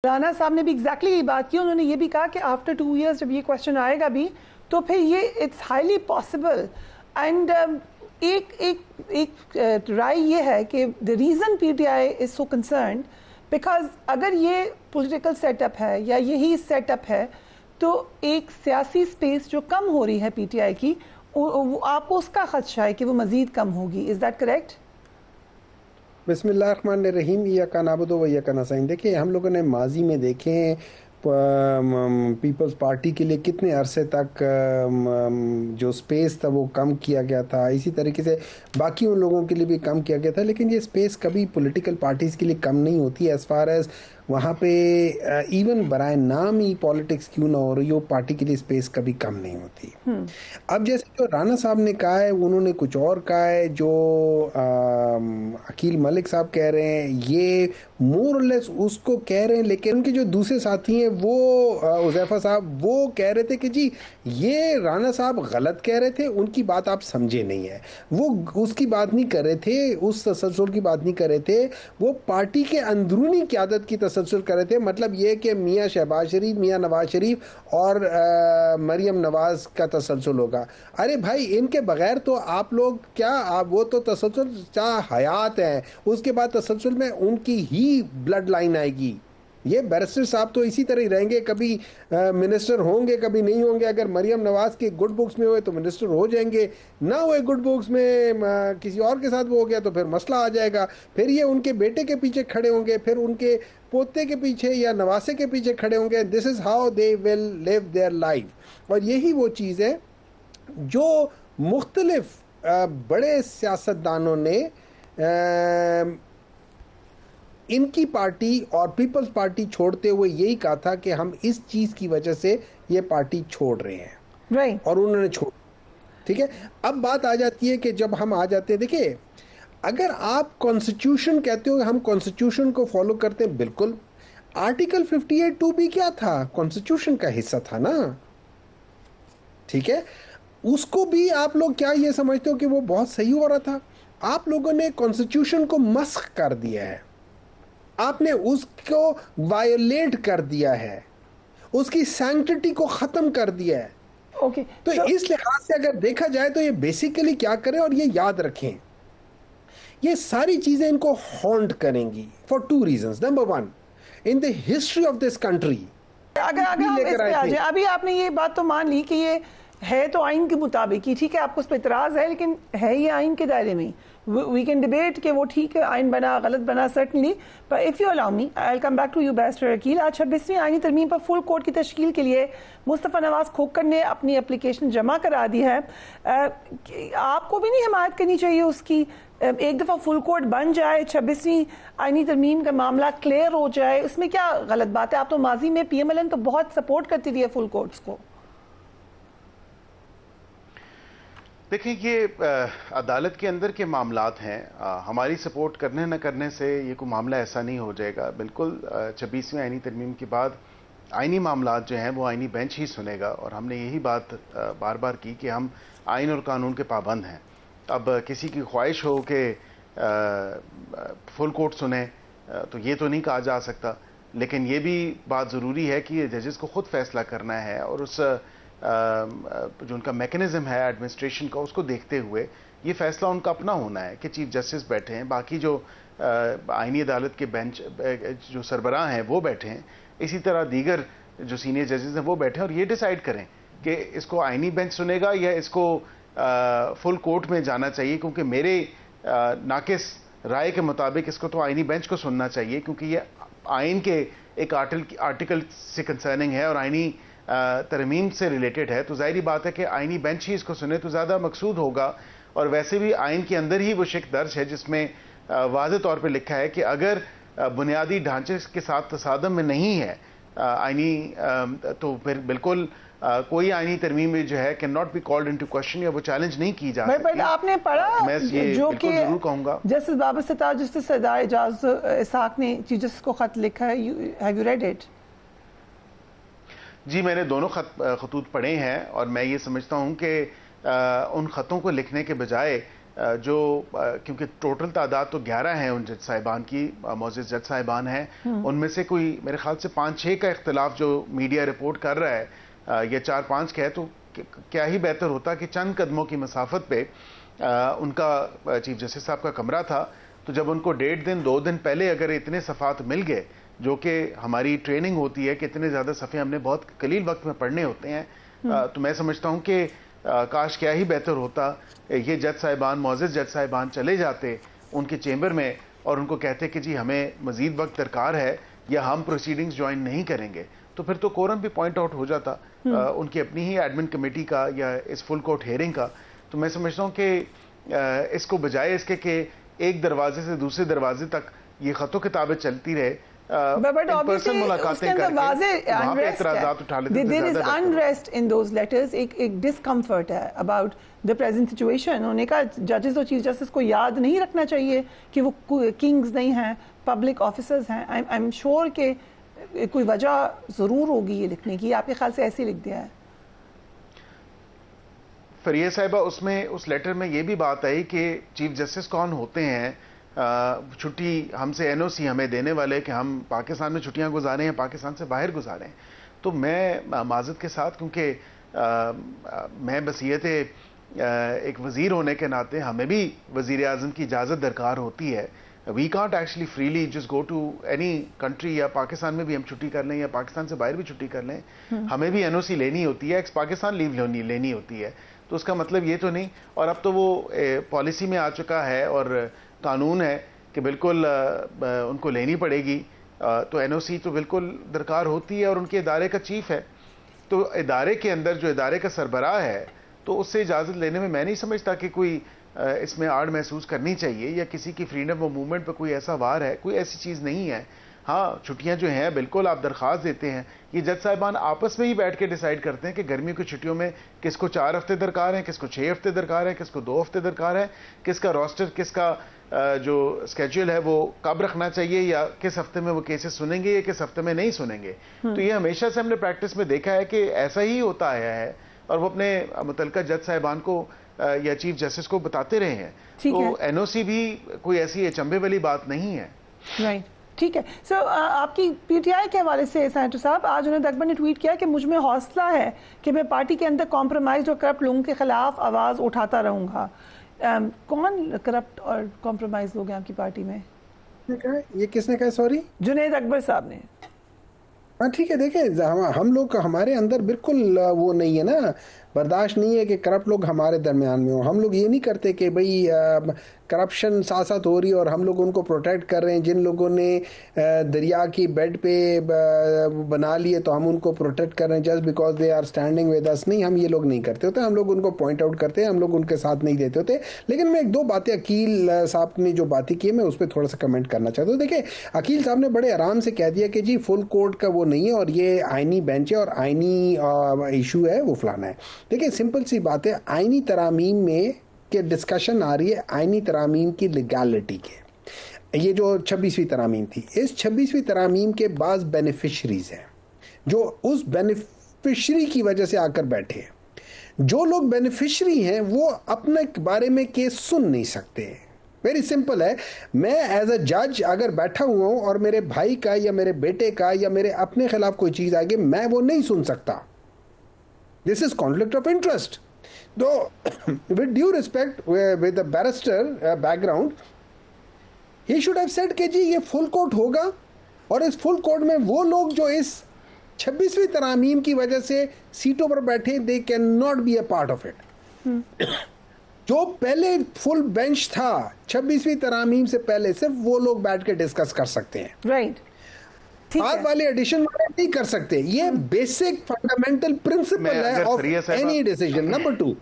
رانا صاحب نے بھی ایگزیکٹلی یہ بات کی. انہوں نے یہ بھی کہا کہ آفٹر 2 ایئرس جب یہ کوشچن آئے گا بھی تو پھر یہ اٹس ہائیلی پاسبل. اینڈ ایک رائے یہ ہے کہ the reason P T I is so concerned because اگر یہ پولیٹیکل سیٹ اپ ہے یا یہی سیٹ اپ ہے تو ایک سیاسی اسپیس جو کم ہو رہی ہے پی ٹی آئی کی, آپ کو اس کا خدشہ ہے کہ وہ مزید کم ہوگی. Is that correct? بسم اللہ الرحمن الرحیم. ایاک نعبد و ایاک نستعین. دیکھیں ہم لوگوں نے ماضی میں دیکھیں پیپلز پارٹی کے لیے کتنے عرصے تک جو سپیس تھا وہ کم کیا گیا تھا, اسی طریقے سے باقی ان لوگوں کے لیے بھی کم کیا گیا تھا, لیکن یہ سپیس کبھی پولیٹیکل پارٹیز کے لیے کم نہیں ہوتی ایز فار ایز وہاں پہ ایون برائے نام ہی پالیٹکس کیوں نہ ہو رہی ہو, پارٹی کے لیے سپیس کبھی کم نہیں ہوتی. اب جیسے جو رانا صاحب نے کہا ہے انہوں نے کچھ اور کہا ہے, جو عقیل ملک صاحب کہہ رہے ہیں یہ مور اور لیس اس کو کہہ رہے ہیں, لیکن ان کے جو دوسرے ساتھی ہیں وہ حذیفہ صاحب وہ کہہ رہے تھے کہ جی یہ رانا صاحب غلط کہہ رہے تھے, ان کی بات آپ سمجھے نہیں ہے. وہ اس کی بات نہیں کر رہے تھے, اس تسلسل کی بات نہیں کر رہے تھے, وہ پارٹی کے اندرونی قیادت کی تسلسل کر رہے تھے. مطلب یہ کہ میاں شہباز شریف, میاں نواز شریف اور مریم نواز کا تسلسل ہوگا. ارے بھائی ان کے بغیر تو آپ لوگ کیا, وہ تو تسلسل چاہ حیات ہیں, اس کے بعد تسلسل میں ان کی ہی بلڈ لائن آئے گی. یہ بیرسٹر صاحب تو اسی طرح ہی رہیں گے, کبھی منسٹر ہوں گے کبھی نہیں ہوں گے. اگر مریم نواز کے گڈ بکس میں ہوئے تو منسٹر ہو جائیں گے, نہ ہوئے گڈ بکس میں کسی اور کے ساتھ وہ ہو گیا تو پھر مسئلہ آ جائے گا. پھر یہ ان کے بیٹے کے پیچھے کھڑے ہوں گے, پھر ان کے پوتے کے پیچھے یا نواسے کے پیچھے کھڑے ہوں گے. This is how they will leave their life. اور یہی وہ چیز ہے جو مختلف بڑے سیاستدانوں نے ان کی پارٹی اور پیپلز پارٹی چھوڑتے ہوئے یہی کہا تھا کہ ہم اس چیز کی وجہ سے یہ پارٹی چھوڑ رہے ہیں, اور انہوں نے چھوڑ. ٹھیک ہے, اب بات آ جاتی ہے کہ جب ہم آ جاتے ہیں, دیکھیں اگر آپ کانسٹیٹیوشن کہتے ہو کہ ہم کانسٹیٹیوشن کو فالو کرتے ہیں, بالکل آرٹیکل 58(2) بھی کیا تھا, کانسٹیٹیوشن کا حصہ تھا نا. ٹھیک ہے, اس کو بھی آپ لوگ کیا یہ سمجھتے ہو کہ وہ بہت صحیح ہو رہا تھا؟ آپ لوگوں نے کانسٹیٹیوشن کو مسخ کر دیا ہے, آپ نے اس کو وائلیٹ کر دیا ہے, اس کی سینکٹیٹی کو ختم کر دیا ہے. تو اس لحاظ سے اگر دیکھا جائے تو یہ بیسیکلی کیا کریں, اور یہ یاد رکھیں یہ ساری چیزیں ان کو ہانٹ کریں گی for 2 reasons. Number 1, in the history of this country. اگر ہم اس پہ آ جائیں, ابھی آپ نے یہ بات تو مان لی کہ یہ ہے تو آئین کے مطابق ہی, ٹھیک ہے آپ کو اس پہ اعتراض ہے, لیکن ہے یہ آئین کے دائرے میں. وی کین ڈیبیٹ کہ وہ ٹھیک ہے آئین بنا غلط بنا, certainly, but if you allow me I'll come back to you barrister Aqeel. آج 26ویں آئینی ترمیم پر فل کورٹ کی تشکیل کے لیے مصطفیٰ نواز کھوکھر نے اپنی اپلیکیشن جمع کرا دی ہے. آپ کو بھی نہیں حمایت کرنی چاہیے اس کی؟ ایک دفعہ فل کورٹ بن جائے, 26ویں آئینی ترمیم کا معاملہ کلیئر ہو جائے, اس میں کیا غلط بات ہے؟ آپ تو ماضی میں پی ایم ایل این تو بہت سپورٹ کرتی تھی فل کورٹس کو. دیکھیں یہ عدالت کے اندر کے معاملات ہیں, ہماری سپورٹ کرنے نہ کرنے سے یہ کوئی معاملہ ایسا نہیں ہو جائے گا. بالکل 26ویں آئینی ترمیم کے بعد آئینی معاملات جو ہیں وہ آئینی بینچ ہی سنے گا, اور ہم نے یہی بات بار بار کی کہ ہم آئین اور قانون کے پابند ہیں. اب کسی کی خواہش ہو کہ فل کورٹ سنیں تو یہ تو نہیں کہا جا سکتا, لیکن یہ بھی بات ضروری ہے کہ یہ ججز کو خود فیصلہ کرنا ہے, اور اس جو ان کا میکنزم ہے ایڈمنسٹریشن کا اس کو دیکھتے ہوئے یہ فیصلہ ان کا اپنا ہونا ہے کہ چیف جسٹس بیٹھے ہیں, باقی جو آئینی عدالت کے بینچ جو سربراہ ہیں وہ بیٹھے ہیں, اسی طرح دیگر جو سینئر ججز ہیں وہ بیٹھے ہیں, اور یہ ڈیسائیڈ کریں کہ اس کو آئینی بینچ سنے گا یا اس کو فل کورٹ میں جانا چاہیے. کیونکہ میرے ناقص رائے کے مطابق اس کو تو آئینی بینچ کو سننا چاہیے, کیونکہ یہ آئین کے ایک آرٹیکل سے کنسرننگ ہے اور آئینی ترمیم سے ریلیٹڈ ہے. تو ظاہری بات ہے کہ آئینی بینچ ہی اس کو سنے تو زیادہ مقصود ہوگا. اور ویسے بھی آئین کے اندر ہی وہ شق درج ہے جس میں واضح طور پہ لکھا ہے کہ اگر بنیادی ڈھانچے کے ساتھ تصادم میں نہیں ہے آئینی, تو پھر بالکل کوئی آئینی ترمیم جو ہے cannot be called into question, یا وہ چیلنج نہیں کی جا سکتی. آپ نے پڑھا میں یہ بالکل ضرور کہوں گا, جسٹس بابر ستار, جسٹس سردار اعجاز اسحاق نے چیف جسٹس کو خط لکھا ہے. Have you read it? جی میں نے دونوں خطوط پڑھے ہیں, اور میں یہ سمجھتا ہوں کہ ان خطوں کو لکھنے کے بجائے جو کیونکہ ٹوٹل تعداد تو 11 ہیں ان جج صاحبان کی، معزز جج صاحبان ہیں، ان میں سے کوئی میرے خیال سے 5-6 کا اختلاف جو میڈیا رپورٹ کر رہا ہے یا 4-5 کا ہے، تو کیا ہی بہتر ہوتا کہ چند قدموں کی مسافت پہ ان کا چیف جسٹس صاحب کا کمرہ تھا، تو جب ان کو 1.5 دن 2 دن پہلے اگر اتنے صفحات مل گئے، جو کہ ہماری ٹریننگ ہوتی ہے کہ اتنے زیادہ صفحے ہم نے بہت قلیل وقت میں پڑھنے ہوتے ہیں، تو میں سمجھتا ہوں کہ کاش کیا ہی بہتر ہوتا یہ جج صاحبان، معزز جج صاحبان چلے جاتے ان کے چیمبر میں اور ان کو کہتے کہ جی ہمیں مزید وقت درکار ہے یا ہم پروسیڈنگز جوائن نہیں کریں گے، تو پھر تو کورم بھی پوائنٹ آؤٹ ہو جاتا ان کی اپنی ہی ایڈمن کمیٹی کا یا اس فل کورٹ ہیئرنگ کا. تو میں سمجھتا ہوں کہ اس کو بجائے اس کے کہ ایک دروازے سے دوسرے دروازے تک یہ خط و کتابیں چلتی رہے، But obviously اس کے اندر واضح unrest ہے. There is unrest in those letters. ایک discomfort ہے about the present situation. انہوں نے کہا ججز اور چیف جسٹس کو یاد نہیں رکھنا چاہیے کہ وہ کنگز نہیں ہیں، پبلک آفیسرز ہیں. I'm sure کہ کوئی وجہ ضرور ہوگی یہ لکھنے کی. آپ کے خیال سے ایسے لکھ دیا ہے؟ فریہ صاحبہ اس لیٹر میں یہ بھی بات آئی کہ چیف جسٹس کون ہوتے ہیں چھٹی ہم سے این او سی ہمیں دینے والے کہ ہم پاکستان میں چھٹیاں گزاریں ہیں، پاکستان سے باہر گزاریں. تو میں معذرت کے ساتھ، کیونکہ میں بصیت ایک وزیر ہونے کے ناطے ہمیں بھی وزیر اعظم کی اجازت درکار ہوتی ہے. We can't actually freely just go to any country, یا پاکستان میں بھی ہم چھٹی کر لیں یا پاکستان سے باہر بھی چھٹی کر لیں، ہمیں بھی این او سی لینی ہوتی ہے، ایکس پاکستان لیو لینی ہوتی ہے. تو اس کا مطلب یہ تو نہیں، اور اب تو وہ پالیسی میں آ چکا ہے اور قانون ہے کہ بالکل ان کو لینی پڑے گی. تو این او سی تو بالکل درکار ہوتی ہے اور ان کے ادارے کا چیف ہے، تو ادارے کے اندر جو ادارے کا سربراہ ہے تو اس سے اجازت لینے میں نہیں سمجھتا کہ کوئی اس میں آڑ محسوس کرنی چاہیے یا کسی کی فریڈم آف موومنٹ پہ کوئی ایسا وار ہے، کوئی ایسی چیز نہیں ہے. ہاں چھٹیاں جو ہیں بالکل آپ درخواست دیتے ہیں، یہ جج صاحبان آپس میں ہی بیٹھ کے ڈیسائیڈ کرتے ہیں کہ گرمیوں کی چھٹیوں میں کس کو 4 ہفتے درکار ہیں، کس کو 6 ہفتے درکار ہیں، کس کو 2 ہفتے درکار ہے، کس کا روسٹر، کس کا جو اسکیجول ہے وہ کب رکھنا چاہیے، یا کس ہفتے میں وہ کیسز سنیں گے یا کس ہفتے میں نہیں سنیں گے. تو یہ ہمیشہ سے ہم نے پریکٹس میں دیکھا ہے کہ ایسا ہی ہوتا آیا ہے اور وہ اپنے متعلقہ جج صاحبان کو یا چیف جسٹس کو بتاتے رہے ہیں. تو این او سی بھی کوئی ایسی اچنبے والی بات نہیں ہے. رائٹ، ٹھیک ہے. سو آپ کی پی ٹی آئی کے حوالے سے سینیٹر صاحب، آج انہوں نے اکبر نے ٹویٹ کیا کہ مجھ میں حوصلہ ہے کہ میں پارٹی کے اندر کمپرومائز اور کرپٹ لوگوں کے خلاف آواز اٹھاتا رہوں گا. کون کرپٹ اور کمپرومائز لوگ ہیں آپ کی پارٹی میں؟ یہ کس نے کہا؟ سوری، جنید اکبر صاحب نے. ہاں ٹھیک ہے، دیکھیں ہم لوگ ہمارے اندر بالکل وہ نہیں ہے نا، برداشت نہیں ہے کہ کرپٹ لوگ ہمارے درمیان میں ہوں. ہم لوگ یہ نہیں کرتے کہ بھئی کرپشن ساتھ ساتھ ہو رہی ہے اور ہم لوگ ان کو پروٹیکٹ کر رہے ہیں. جن لوگوں نے دریا کی بیڈ پہ بنا لیے تو ہم ان کو پروٹیکٹ کر رہے ہیں just because they are standing with us. نہیں، ہم یہ لوگ نہیں کرتے ہوتے. ہم لوگ ان کو پوائنٹ آؤٹ کرتے ہیں، ہم لوگ ان کے ساتھ نہیں دیتے ہوتے. لیکن میں 1-2 باتیں عقیل صاحب نے جو باتیں کی میں اس پہ تھوڑا سا کمنٹ کرنا چاہتا ہوں. دیکھیں عقیل صاحب نے بڑے آرام سے کہہ دیا کہ جی فل کورٹ کا وہ نہیں ہے اور یہ آئینی بینچ ہے اور آئینی ایشو ہے، وہ فلانا ہے. دیکھیں سمپل سی بات ہے، آئینی ترامیم میں کہ ڈسکشن آ رہی ہے آئینی ترامیم کی لیگالٹی کے. یہ جو 26ویں ترامیم تھی، اس 26ویں ترامیم کے بعض بینیفیشریز ہیں جو اس بینیفیشری کی وجہ سے آ کر بیٹھے ہیں. جو لوگ بینیفیشری ہیں وہ اپنے بارے میں کیس سن نہیں سکتے. ویری سمپل ہے. میں ایز اے جج اگر بیٹھا ہوا ہوں اور میرے بھائی کا یا میرے بیٹے کا یا میرے اپنے خلاف کوئی چیز آئے گی، میں وہ نہیں سن سکتا. This is conflict of interest. Though, with due respect, with a barrister background, he should have said کہ جی یہ فل کورٹ ہوگا اور اس فل کورٹ میں وہ لوگ جو اس 26ویں ترامیم کی وجہ سے سیٹوں پر بیٹھے they cannot be a part of it. جو پہلے فل بینچ تھا 26ویں ترامیم سے پہلے صرف وہ لوگ بیٹھ کے ڈسکس کر سکتے ہیں. رائٹ، بعد والے ایڈیشن والے نہیں کر سکتے. یہ بیسک فنڈامنٹل پرنسپل ہے آف اینی ڈیسیجن. نمبر 2،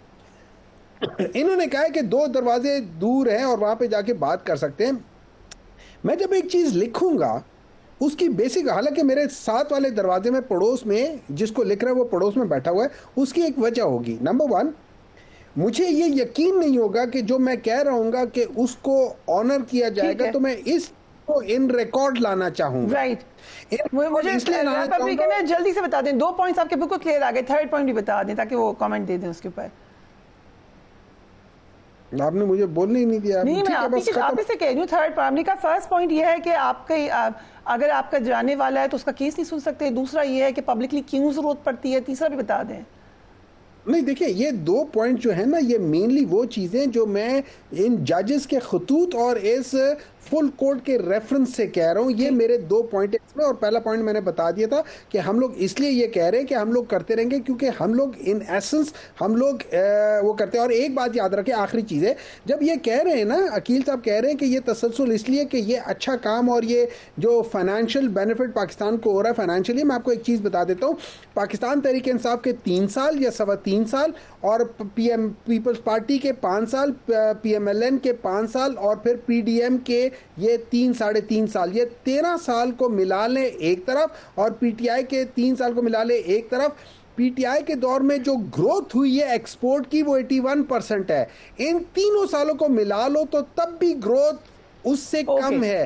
انہوں نے کہا ہے کہ 2 دروازے دور ہیں اور وہاں پہ جا کے بات کر سکتے ہیں. میں جب ایک چیز لکھوں گا اس کی بیسک، حالانکہ میرے ساتھ والے دروازے میں پڑوس میں جس کو لکھ رہا ہے وہ پڑوس میں بیٹھا ہوا ہے، اس کی ایک وجہ ہوگی. نمبر 1، مجھے یہ یقین نہیں ہوگا کہ جو میں کہہ رہا ہوں گا کہ اس کو آنر کیا جائے گا، تو میں اس کو ان ریکارڈ لانا چاہوں گا. رائٹ، مجھے جلدی سے بتا دیں 2 پوائنٹس آپ کے بالکل کلیئر آ گئے. 3rd پوائنٹ بھی بتا دیں تاکہ وہ کامنٹ دے دیں اس کے اوپر. آپ نے مجھے بولنے ہی نہیں دیا. نہیں میں آپ سے کہہ رہی ہوں تھرڈ پوائنٹ کا فرسٹ پوائنٹ یہ ہے کہ آپ کا اگر آپ کا جانے والا ہے تو اس کا کیس نہیں سن سکتے. دوسرا یہ ہے کہ پبلکلی کیوں ضرورت پڑتی ہے. تیسرا بھی بتا دیں. نہیں دیکھیں یہ دو پوائنٹ جو ہے نا یہ مینلی وہ چیزیں جو میں ان ججز کے خطوط اور اس فل کوڈ کے ریفرنس سے کہہ رہا ہوں. یہ میرے دو پوائنٹ اس میں, اور پہلا پوائنٹ میں نے بتا دیا تھا کہ ہم لوگ اس لیے یہ کہہ رہے ہیں کہ ہم لوگ کرتے رہیں گے کیونکہ ہم لوگ ان ایسنس ہم لوگ وہ کرتے ہیں. اور ایک بات یاد رکھیں, آخری چیز ہے, جب یہ کہہ رہے ہیں نا عقیل صاحب کہہ رہے ہیں کہ یہ تسلسل اس لیے کہ یہ اچھا کام اور یہ جو فائنینشیل بینیفٹ پاکستان کو ہو رہا ہے فائنینشیلی, میں آپ کو ایک چیز بتا دیتا ہوں. پاکستان تحریک انصاف کے 3 سال یا 3.25 سال اور پیپلز پارٹی کے 5 سال, پی ایم ایل این کے 5 سال اور پھر پی ڈی ایم کے یہ 3.5 سال, یہ 13 سال کو ملا لیں ایک طرف اور پی ٹی آئی کے 3 سال کو ملا لیں ایک طرف. پی ٹی آئی کے دور میں جو گروتھ ہوئی ہے ایکسپورٹ کی وہ 81% ہے. ان تینوں سالوں کو ملا لو تو تب بھی گروتھ اس سے کم ہے.